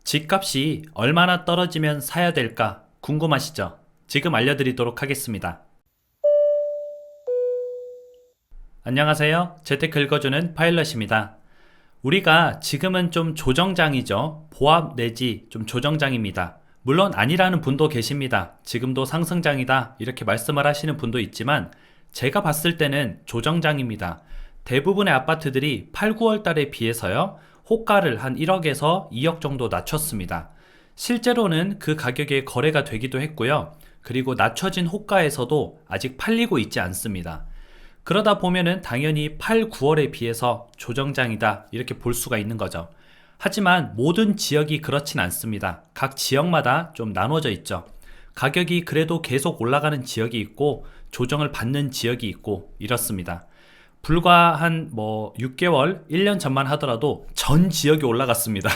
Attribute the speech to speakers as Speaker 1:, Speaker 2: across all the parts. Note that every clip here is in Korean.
Speaker 1: 집값이 얼마나 떨어지면 사야 될까 궁금하시죠? 지금 알려드리도록 하겠습니다. 안녕하세요. 재테크 읽어주는 파일럿입니다. 우리가 지금은 좀 조정장이죠. 보합 내지 좀 조정장입니다. 물론 아니라는 분도 계십니다. 지금도 상승장이다 이렇게 말씀을 하시는 분도 있지만 제가 봤을 때는 조정장입니다. 대부분의 아파트들이 8, 9월 달에 비해서요. 호가를 한 1억에서 2억 정도 낮췄습니다. 실제로는 그 가격에 거래가 되기도 했고요. 그리고 낮춰진 호가에서도 아직 팔리고 있지 않습니다. 그러다 보면은 당연히 8, 9월에 비해서 조정장이다 이렇게 볼 수가 있는 거죠. 하지만 모든 지역이 그렇진 않습니다. 각 지역마다 좀 나눠져 있죠. 가격이 그래도 계속 올라가는 지역이 있고 조정을 받는 지역이 있고 이렇습니다. 불과 한 6개월, 1년 전만 하더라도 전 지역이 올라갔습니다.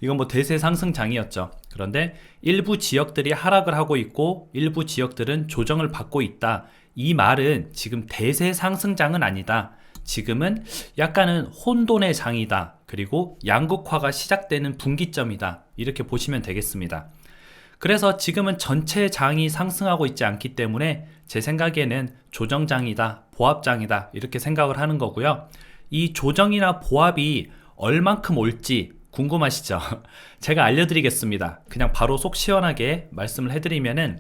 Speaker 1: 이건 대세 상승장이었죠. 그런데 일부 지역들이 하락을 하고 있고 일부 지역들은 조정을 받고 있다. 이 말은 지금 대세 상승장은 아니다. 지금은 약간은 혼돈의 장이다. 그리고 양극화가 시작되는 분기점이다. 이렇게 보시면 되겠습니다. 그래서 지금은 전체 장이 상승하고 있지 않기 때문에 제 생각에는 조정장이다, 보합장이다 이렇게 생각을 하는 거고요. 이 조정이나 보합이 얼만큼 올지 궁금하시죠? 제가 알려드리겠습니다. 그냥 바로 속 시원하게 말씀을 해드리면은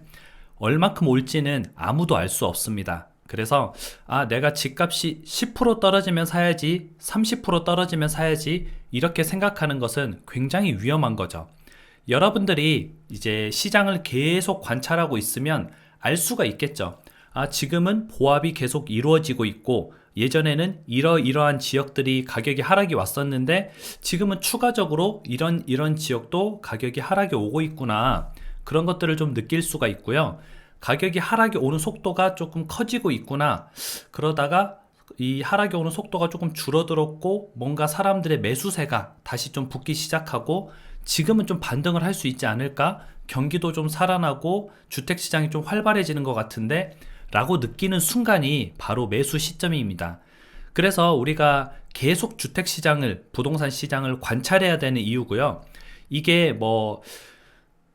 Speaker 1: 얼만큼 올지는 아무도 알 수 없습니다. 그래서 내가 집값이 10% 떨어지면 사야지, 30% 떨어지면 사야지 이렇게 생각하는 것은 굉장히 위험한 거죠. 여러분들이 이제 시장을 계속 관찰하고 있으면 알 수가 있겠죠. 지금은 보합이 계속 이루어지고 있고 예전에는 이러한 지역들이 가격이 하락이 왔었는데 지금은 추가적으로 이런 지역도 가격이 하락이 오고 있구나. 그런 것들을 좀 느낄 수가 있고요. 가격이 하락이 오는 속도가 조금 커지고 있구나. 그러다가 이 하락이 오는 속도가 조금 줄어들었고 뭔가 사람들의 매수세가 다시 좀 붙기 시작하고 지금은 좀 반등을 할 수 있지 않을까? 경기도 좀 살아나고 주택시장이 좀 활발해지는 것 같은데 라고 느끼는 순간이 바로 매수 시점입니다. 그래서 우리가 계속 주택시장을, 부동산 시장을 관찰해야 되는 이유고요. 이게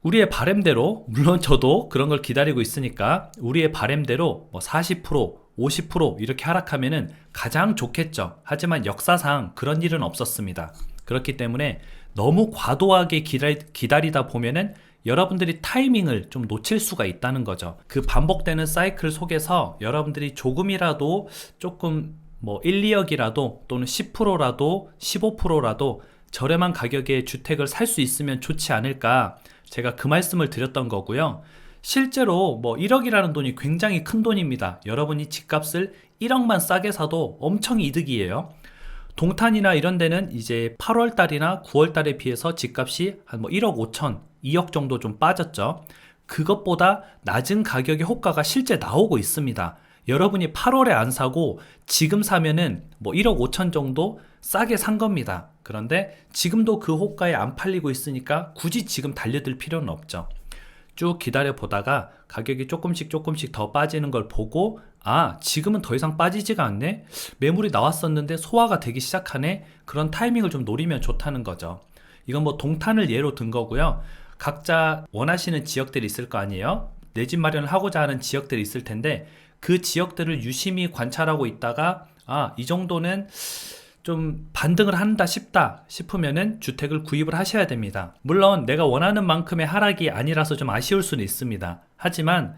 Speaker 1: 우리의 바램대로, 물론 저도 그런 걸 기다리고 있으니까 우리의 바램대로 40%, 50% 이렇게 하락하면은 가장 좋겠죠. 하지만 역사상 그런 일은 없었습니다. 그렇기 때문에 너무 과도하게 기다리다 보면은 여러분들이 타이밍을 좀 놓칠 수가 있다는 거죠. 그 반복되는 사이클 속에서 여러분들이 조금이라도 조금 1, 2억이라도 또는 10%라도 15%라도 저렴한 가격에 주택을 살 수 있으면 좋지 않을까, 제가 그 말씀을 드렸던 거고요. 실제로 1억이라는 돈이 굉장히 큰 돈입니다. 여러분이 집값을 1억만 싸게 사도 엄청 이득이에요. 동탄이나 이런 데는 이제 8월 달이나 9월 달에 비해서 집값이 한 1억 5천, 2억 정도 좀 빠졌죠. 그것보다 낮은 가격의 호가가 실제 나오고 있습니다. 여러분이 8월에 안 사고 지금 사면은 1억 5천 정도 싸게 산 겁니다. 그런데 지금도 그 호가에 안 팔리고 있으니까 굳이 지금 달려들 필요는 없죠. 쭉 기다려 보다가 가격이 조금씩 더 빠지는 걸 보고 지금은 더 이상 빠지지가 않네? 매물이 나왔었는데 소화가 되기 시작하네? 그런 타이밍을 좀 노리면 좋다는 거죠. 이건 동탄을 예로 든 거고요. 각자 원하시는 지역들이 있을 거 아니에요? 내 집 마련을 하고자 하는 지역들이 있을 텐데 그 지역들을 유심히 관찰하고 있다가 이 정도는 좀 반등을 한다 싶으면은 주택을 구입을 하셔야 됩니다. 물론 내가 원하는 만큼의 하락이 아니라서 좀 아쉬울 수는 있습니다. 하지만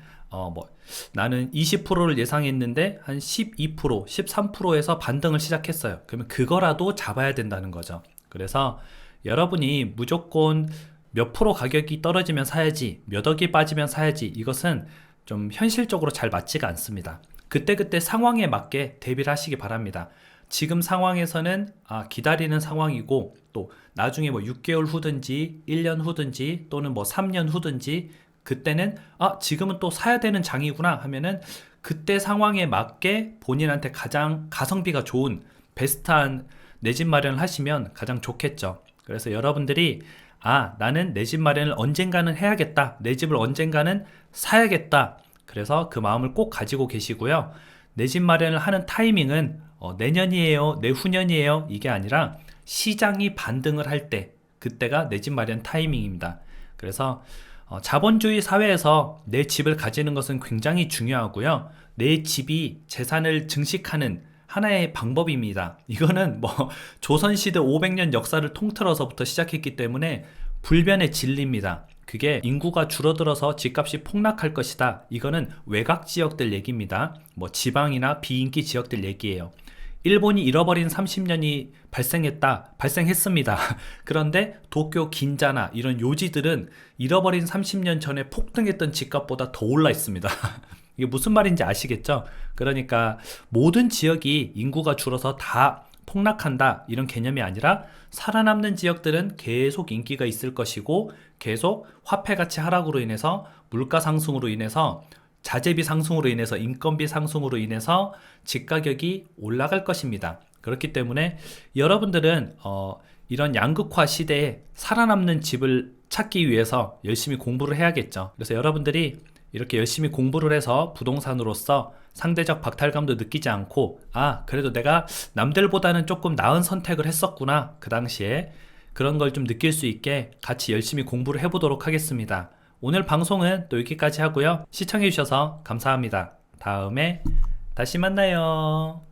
Speaker 1: 나는 20%를 예상했는데 한 12%, 13%에서 반등을 시작했어요. 그러면 그거라도 잡아야 된다는 거죠. 그래서 여러분이 무조건 몇 프로 가격이 떨어지면 사야지, 몇 억이 빠지면 사야지, 이것은 좀 현실적으로 잘 맞지가 않습니다. 그때그때 상황에 맞게 대비를 하시기 바랍니다. 지금 상황에서는 기다리는 상황이고 또 나중에 6개월 후든지 1년 후든지 또는 3년 후든지 그때는 지금은 또 사야 되는 장이구나 하면은 그때 상황에 맞게 본인한테 가장 가성비가 좋은 베스트한 내 집 마련을 하시면 가장 좋겠죠. 그래서 여러분들이 나는 내 집 마련을 언젠가는 해야겠다, 내 집을 언젠가는 사야겠다, 그래서 그 마음을 꼭 가지고 계시고요. 내 집 마련을 하는 타이밍은 내년이에요, 내후년이에요, 이게 아니라 시장이 반등을 할 때, 그때가 내 집 마련 타이밍입니다. 그래서 자본주의 사회에서 내 집을 가지는 것은 굉장히 중요하고요. 내 집이 재산을 증식하는 하나의 방법입니다. 이거는 뭐 조선시대 500년 역사를 통틀어서부터 시작했기 때문에 불변의 진리입니다. 그게 인구가 줄어들어서 집값이 폭락할 것이다. 이거는 외곽 지역들 얘기입니다. 뭐 지방이나 비인기 지역들 얘기예요. 일본이 잃어버린 30년이 발생했습니다. 그런데 도쿄 긴자나 이런 요지들은 잃어버린 30년 전에 폭등했던 집값보다 더 올라 있습니다. 이게 무슨 말인지 아시겠죠? 그러니까 모든 지역이 인구가 줄어서 다 폭락한다 이런 개념이 아니라 살아남는 지역들은 계속 인기가 있을 것이고 계속 화폐 가치 하락으로 인해서 물가 상승으로 인해서 자재비 상승으로 인해서 인건비 상승으로 인해서 집 가격이 올라갈 것입니다. 그렇기 때문에 여러분들은 이런 양극화 시대에 살아남는 집을 찾기 위해서 열심히 공부를 해야겠죠. 그래서 여러분들이 이렇게 열심히 공부를 해서 부동산으로서 상대적 박탈감도 느끼지 않고 그래도 내가 남들보다는 조금 나은 선택을 했었구나 그 당시에 그런 걸 좀 느낄 수 있게 같이 열심히 공부를 해보도록 하겠습니다. 오늘 방송은 또 여기까지 하고요. 시청해주셔서 감사합니다. 다음에 다시 만나요.